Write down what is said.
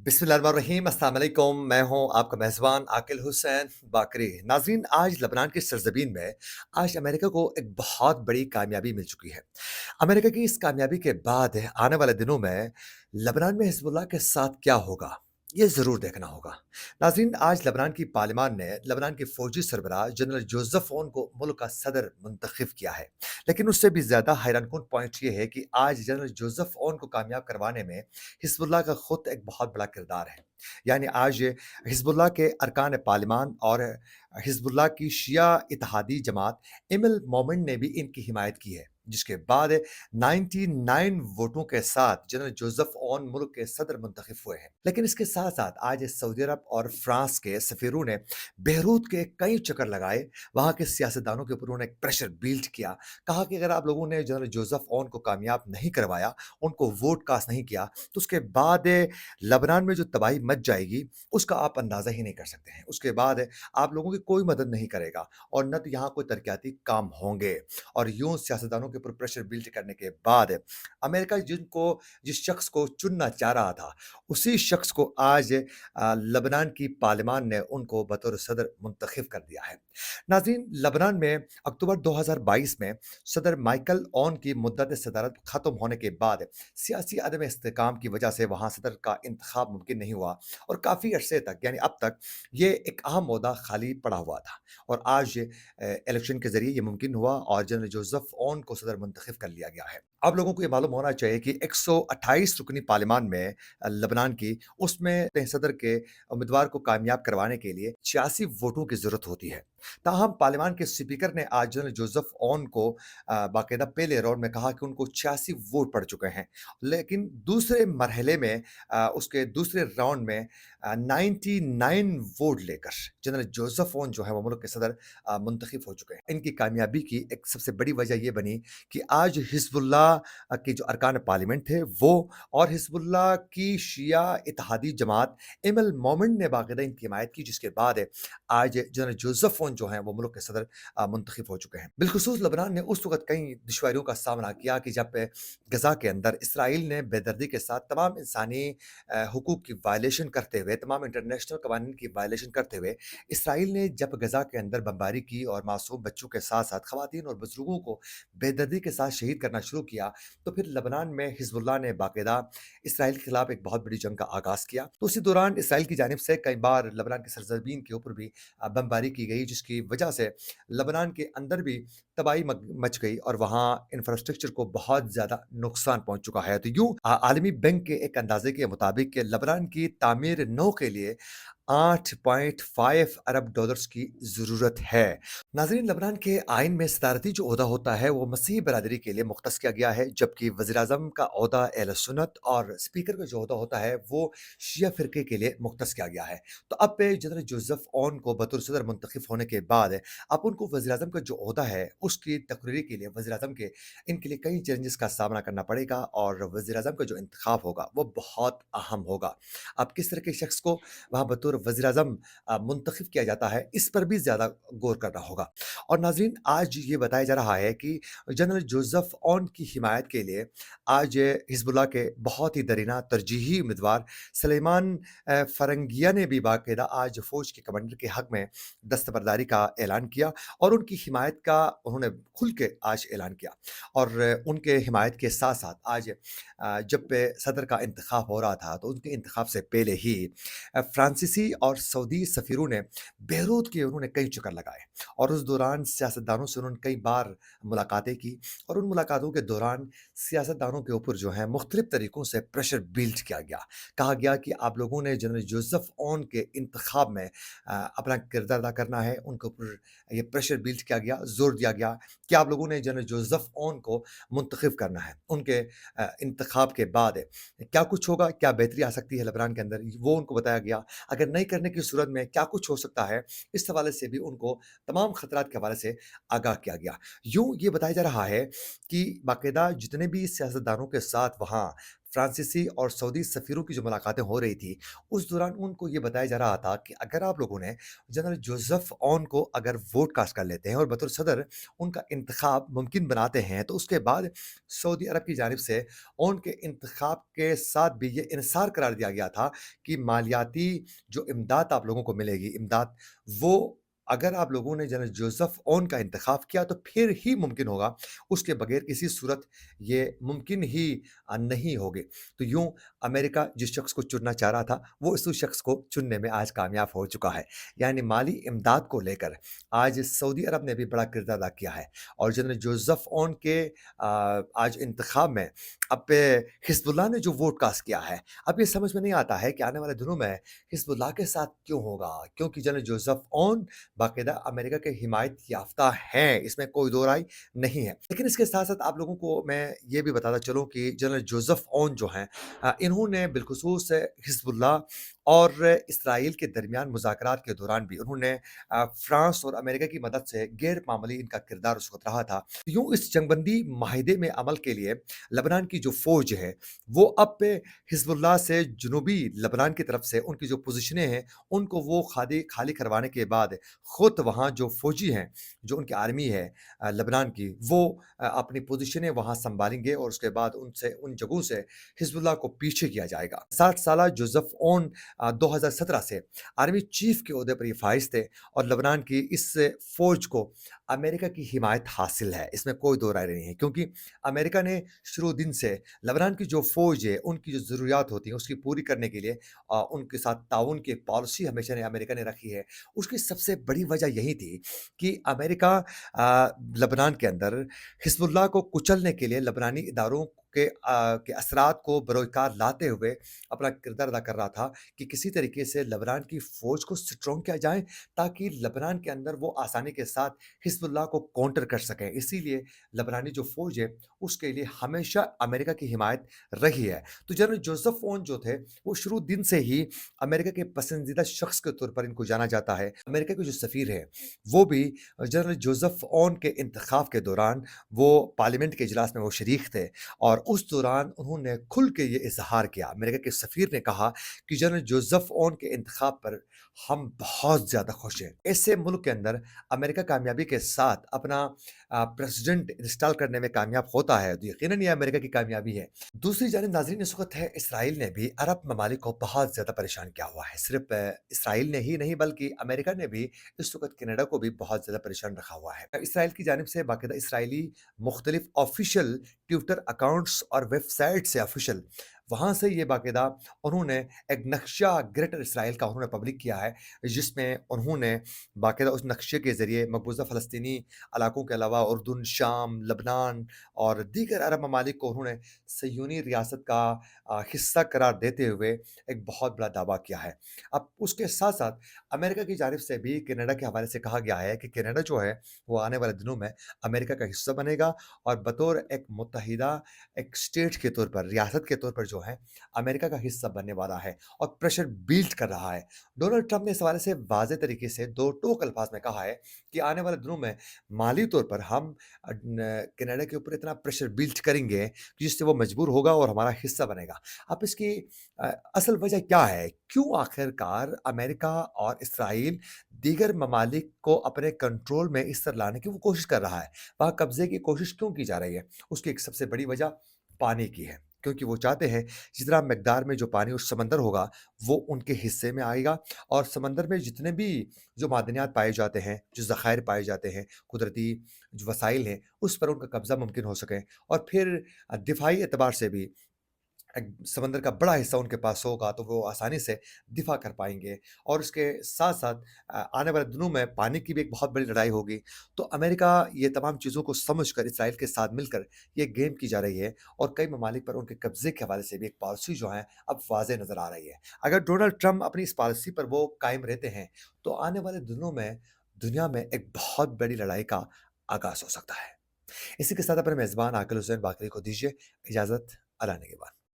बिस्मिल्लाहिर्रहमानिर्रहीम अस्सलाम वालेकुम। मैं हूं आपका मेज़बान आकिल हुसैन बाकरी। नाज़रीन, आज लबनान की सरज़मीन में आज अमेरिका को एक बहुत बड़ी कामयाबी मिल चुकी है। अमेरिका की इस कामयाबी के बाद आने वाले दिनों में लबनान में हिज़्बुल्लाह के साथ क्या होगा, ये ज़रूर देखना होगा। नाज़रीन, आज लबनान की पार्लियामान ने लबनान के फ़ौजी सरबराह जनरल जोज़ेफ़ औन को मुल्क का सदर मुंतखब किया है। लेकिन उससे भी ज़्यादा हैरानकुन पॉइंट ये है कि आज जनरल जोज़ेफ़ औन को कामयाब करवाने में हिज़्बुल्लाह का खुद एक बहुत बड़ा किरदार है। यानी आज हिज़्बुल्लाह के अरकान पार्लिमान और हिज़्बुल्लाह की शिया इत्तेहादी जमात एमिल मोमेंट ने भी इनकी हिमायत की है, जिसके बाद 99 वोटों के साथ जनरल जोसेफ ओन मुल्क के सदर मुंतखब हुए हैं। लेकिन इसके साथ साथ आज सऊदी अरब और फ्रांस के सफीरों ने बेरूत के कई चक्कर लगाए, वहां के सियासतदानों के ऊपर उन्होंने एक प्रेशर बिल्ड किया। कहा कि अगर आप लोगों ने जनरल जोसेफ ओन को कामयाब नहीं करवाया, उनको वोट कास्ट नहीं किया, तो उसके बाद लबनान में जो तबाही मच जाएगी, उसका आप अंदाज़ा ही नहीं कर सकते हैं। उसके बाद आप लोगों की कोई मदद नहीं करेगा और न तो यहाँ कोई तरक्याती काम होंगे। और यूँ सियासतदानों के ऊपर प्रेशर बिल्ड करने के बाद अमेरिका जिस शख्स को चुनना चाह रहा था, उसी शख्स को आज लबनान की पार्लियामान ने उनको बतौर सदर मुंतखब कर दिया है। नाज़रीन, लबनान में अक्टूबर 2022 में सदर माइकल ओन की मुद्दत सदारत ख़त्म होने के बाद सियासी अदम इस्तेहकाम की वजह से वहाँ सदर का इंतखाब मुमकिन नहीं हुआ और काफ़ी अरसे तक, यानी अब तक, ये एक अहम ओहदा खाली पड़ा हुआ था। और आज इलेक्शन के ज़रिए ये मुमकिन हुआ और जनरल जोसेफ ओन को सदर मुंतखब कर लिया गया है। आप लोगों को ये मालूम होना चाहिए कि 128 रुकनी पार्लियामान में लबनान की, उसमें सदर के उम्मीदवार को कामयाब करवाने के लिए 86 वोटों की ज़रूरत होती है। ताहम पार्लियामान के स्पीकर ने आज जनरल जोसेफ ओन को बाकायदा पहले राउंड में कहा कि उनको 86 वोट पड़ चुके हैं। लेकिन दूसरे मरहले में उसके दूसरे राउंड में 99 वोट लेकर जनरल जोसेफ ओन जो है वो मुल्क के सदर मुंतखब हो चुके हैं। इनकी कामयाबी की एक सबसे बड़ी वजह ये बनी कि आज हिज़्बुल्लाह के जो अरकान पार्लियामेंट थे वो, और हिज़्बुल्लाह की शिया इत्तेहादी जमात एमिल मोमेंट ने बाकायदा इनकी हिमायत की, जिसके बाद आज जनरल जोसेफ ओन जो हैं वो मुल्क के सदर मुंतखब हो चुके हैं। बिलखुसूस लबनान ने उस वक़्त कई दुश्वारियों का सामना किया कि जब गज़ा के अंदर इसराइल ने बेदर्दी के साथ तमाम इंसानी हुकूक की वायलेशन करते हुए, तमाम इंटरनेशनल कवानीन की वायलेशन करते हुए, इसराइल ने जब गज़ा के अंदर बमबारी की और मासूम बच्चों के साथ-साथ ख़वातीन और बुज़ुर्गों को बेदर्दी के साथ शहीद करना शुरू किया, तो फिर लबनान में हिज़्बुल्लाह ने बाकायदा इसराइल के खिलाफ एक बहुत बड़ी जंग का आगाज़ किया। तो उसी दौरान इसराइल की जानिब से कई बार लबनान की सरज़मीन के ऊपर भी बमबारी की गई, जिसकी वजह से लबनान के अंदर भी तबाही मच गई और वहाँ इंफ्रास्ट्रक्चर को बहुत ज़्यादा नुकसान पहुँच चुका है। तो यूँ आलमी बैंक के एक अंदाजे के मुताबिक कि लबनान की तामीर नौ के लिए 8.5 अरब डॉलर्स की ज़रूरत है। नाज़रीन, लबनान के आइन में सदारती जो ओहदा होता है वो मसीही बरादरी के लिए मुख्तस किया गया है, जबकि वज़ीर-ए-आज़म का ओहदा अहले सुन्नत और स्पीकर का जो ओहदा होता है वो शिया फ़िरके के लिए मुख्तस किया गया है। तो अब जनरल जोसेफ ओन को बतौर सदर मुंतखब होने के बाद अब उनको वज़ीर-ए-आज़म का जो ओहदा है उसकी तक़र्री के लिए वज़ीर-ए-आज़म के इनके लिए कई चैलेंजेस का सामना करना पड़ेगा और वज़ीर-ए-आज़म का जो इंतखाब होगा वो बहुत अहम होगा। अब किस तरह के शख्स को वहाँ बतौर वज़ीर-ए-आज़म मुंतखब किया जाता है, इस पर भी ज़्यादा गौर करना होगा। और नाज़रीन, आज ये बताया जा रहा है कि जनरल जोसेफ ओन की हिमायत के लिए आज हिज़्बुल्लाह के बहुत ही दरीना तरजीही उम्मीदवार सलेमान फ़रंगिया ने भी बाकायदा आज फ़ौज के कमांडर के हक़ में दस्तबरदारी का ऐलान किया और उनकी हिमायत का उन्होंने खुल के आज ऐलान किया। और उनके हिमायत के साथ-साथ आज जब सदर का इंतखाब हो रहा था, तो उनके इंतखाब से पहले ही फ्रांसीसी और सऊदी सफ़ीरों ने बेरूत के उन्होंने कई चक्कर लगाए और उस दौरान सियासतदानों से उन्होंने कई बार मुलाकातें की और उन मुलाकातों के दौरान सियासतदानों के ऊपर जो है मुख्तलिफ तरीक़ों से प्रेशर बिल्ड किया गया। कहा गया कि आप लोगों ने जनरल जोसेफ ओन के इंतखाब में अपना किरदार अदा करना है, उनके ऊपर ये प्रेशर बिल्ड किया गया, ज़ोर दिया गया कि आप लोगों ने जनरल जोसेफ ओन को मुंतखब करना है। उनके इंतखाब के बाद क्या कुछ होगा, क्या बेहतरी आ सकती है लबनान के अंदर, वो उनको बताया गया। अगर नहीं करने की सूरत में क्या कुछ हो सकता है, इस हवाले से भी उनको तमाम खतरात के हवाले से आगाह किया गया। यूँ ये बताया जा रहा है कि बाकायदा जितने भी सियासतदानों के साथ वहाँ फ्रांसीसी और सऊदी सफ़ीरों की जो मुलाकातें हो रही थी, उस दौरान उनको ये बताया जा रहा था कि अगर आप लोगों ने जनरल जोसेफ ऑन को अगर वोट कास्ट कर लेते हैं और बतौर सदर उनका इंतखाब मुमकिन बनाते हैं, तो उसके बाद सऊदी अरब की जानिब से ऑन के इंतखाब के साथ भी ये इन्सार करार दिया गया था कि मालियाती जो इमदाद आप लोगों को मिलेगी, इमदाद, वो अगर आप लोगों ने जनरल जोसेफ ऑन का इंतखाब किया तो फिर ही मुमकिन होगा, उसके बगैर किसी सूरत ये मुमकिन ही नहीं होगी। तो यूँ अमेरिका जिस शख्स को चुनना चाह रहा था, वो उस शख्स को चुनने में आज कामयाब हो चुका है। यानी माली इमदाद को लेकर आज सऊदी अरब ने भी बड़ा किरदार अदा किया है और जनरल जोसेफ ऑन के आज इंतखाब में अब हिज़्बुल्लाह ने जो वोट कास्ट किया है, अब ये समझ में नहीं आता है कि आने वाले दिनों में हिज़्बुल्लाह के साथ क्यों होगा? क्योंकि जनरल जोसेफ ऑन बाकायदा अमेरिका के हिमायत याफ़्ता हैं, इसमें कोई दो राय नहीं है। लेकिन इसके साथ-साथ आप लोगों को मैं ये भी बताता चलूँ कि जनरल जोसेफ ऑन जो हैं इन्होंने बिलख़ुसूस हिज़्बुल्लाह और इसराइल के दरमियान मुज़ाकरात के दौरान भी उन्होंने फ्रांस और अमेरिका की मदद से गैर मामूली इनका किरदार उस वक़्त रहा था। यूँ इस जंगबंदी माहिदे में अमल के लिए लेबनान की जो फ़ौज है, वो अब हिज़्बुल्लाह से जनूबी लेबनान की तरफ से उनकी जो पोज़ीशनें हैं, उनको वो खादी खाली करवाने के बाद खुद वहाँ जो फ़ौजी हैं, जो उनकी आर्मी है लेबनान की, वो अपनी पोज़ीशनें वहाँ सँभालेंगे और उसके बाद उनसे उन जगहों से हिज़्बुल्लाह को पीछे किया जाएगा। 60 साला जोसेफ ओन 2017 से आर्मी चीफ़ के ओहदे पर ये फ़ाइज़ थे और लेबनान की इस फ़ौज को अमेरिका की हिमायत हासिल है, इसमें कोई दो राय नहीं है क्योंकि अमेरिका ने शुरू दिन से लेबनान की जो फ़ौज है, उनकी जो ज़रूरियात होती हैं, उसकी पूरी करने के लिए उनके साथ ताउन की एक पॉलिसी हमेशा ने अमेरिका ने रखी है। उसकी सबसे बड़ी वजह यही थी कि अमेरिका लेबनान के अंदर हिज़्बुल्लाह को कुचलने के लिए लेबनानी इदारों के असरात को बरोकार लाते हुए अपना किरदार अदा कर रहा था कि किसी तरीके से लेबनान की फ़ौज को स्ट्रॉन्ग किया जाए ताकि लेबनान के अंदर वो आसानी के साथ हिज़्बुल्लाह को काउंटर कर सकें। इसीलिए लेबनानी जो फ़ौज है, उसके लिए हमेशा अमेरिका की हिमायत रही है। तो जनरल जोसेफ ओन जो थे, वो शुरू दिन से ही अमेरिका के पसंदीदा शख्स के तौर पर इनको जाना जाता है। अमेरिका के जो सफ़ीर हैं, वो भी जनरल जोसेफ ओन के इंतख़ाब के दौरान वो पार्लियामेंट के इजलास में वो शरीक थे और उस दौरान उन्होंने खुल के ये इज़हार किया। अमेरिका के सफ़ीर ने कहा कि जनरल जोसेफ ओन के इंतख़ाब पर हम बहुत ज़्यादा खुश हैं। ऐसे मुल्क के अंदर अमेरिका कामयाबी के साथ अपना प्रेसिडेंट इंस्टॉल करने में कामयाब होता है, तो यकीनन ये अमेरिका की कामयाबी है। दूसरी जानिब नाज़रीन इस वक़्त है इसराइल ने भी अरब ममालिक को बहुत ज़्यादा परेशान किया हुआ है। सिर्फ़ इसराइल ने ही नहीं बल्कि अमेरिका ने भी इस वक़्त कनाडा को भी बहुत ज़्यादा परेशान रखा हुआ है। इसराइल की जानिब से बाकायदा इसराइली मुख्तलिफ ऑफ़िशियल ट्विटर अकाउंट्स और वेबसाइट से ऑफ़िशियल वहाँ से ये बाकायदा उन्होंने एक नक्शा ग्रेटर इसराइल का उन्होंने पब्लिक किया है, जिसमें उन्होंने बाकायदा उस नक्शे के ज़रिए मकबूज़ा फ़लस्तीनी इलाकों के अलावा उर्दून, शाम, लबनान और दीगर अरब ममालिक को उन्होंने सह्यूनी रियासत का हिस्सा करार देते हुए एक बहुत बड़ा दावा किया है। अब उसके साथ-साथ अमेरिका की जानिब से भी कनाडा के हवाले से कहा गया है कि कनाडा जो है, वो आने वाले दिनों में अमेरिका का हिस्सा बनेगा और बतौर एक मुत्तहिदा एक स्टेट के तौर पर, रियासत के तौर पर जो है, अमेरिका का हिस्सा बनने वाला है और प्रेशर बिल्ड कर रहा है। डोनाल्ड ट्रंप ने इस हवाले से वाज़ेह तरीके से दो टोक अल्फाज़ में कहा है कि आने वाले दिनों में माली तौर पर हम कनाडा के ऊपर इतना प्रेशर बिल्ड करेंगे कि जिससे वो मजबूर होगा और हमारा हिस्सा बनेगा। अब इसकी असल वजह क्या है? क्यों आखिरकार अमेरिका और इसराइल दीगर ममालिक को अपने कंट्रोल में इस तरह लाने की वो कोशिश कर रहा है? वहाँ कब्ज़े की कोशिश क्यों की जा रही है? उसकी एक सबसे बड़ी वजह पानी की है। क्योंकि वो चाहते हैं जितना मकदार में जो पानी उस समंदर होगा, वो उनके हिस्से में आएगा और समंदर में जितने भी जो मादनियात पाए जाते हैं, जो ज़खायर पाए जाते हैं, कुदरती जो वसाइल हैं, उस पर उनका कब्ज़ा मुमकिन हो सके और फिर दिफ़ाई एतबार से भी एक समंदर का बड़ा हिस्सा उनके पास होगा, तो वो आसानी से दिफ़ा कर पाएँगे और उसके साथ-साथ आने वाले दिनों में पानी की भी एक बहुत बड़ी लड़ाई होगी। तो अमेरिका ये तमाम चीज़ों को समझकर इसराइल के साथ मिलकर ये गेम की जा रही है और कई ममालिक पर उनके कब्ज़े के हवाले से भी एक पॉलिसी जो है, अब वाज़ेह नज़र आ रही है। अगर डोनाल्ड ट्रम्प अपनी इस पॉलिसी पर वो कायम रहते हैं, तो आने वाले दिनों में दुनिया में एक बहुत बड़ी लड़ाई का आगाज़ हो सकता है। इसी के साथ अपने मेज़बान आकिल हुसैन बाकरी को दीजिए इजाज़त। अल्लाह ने के बाद।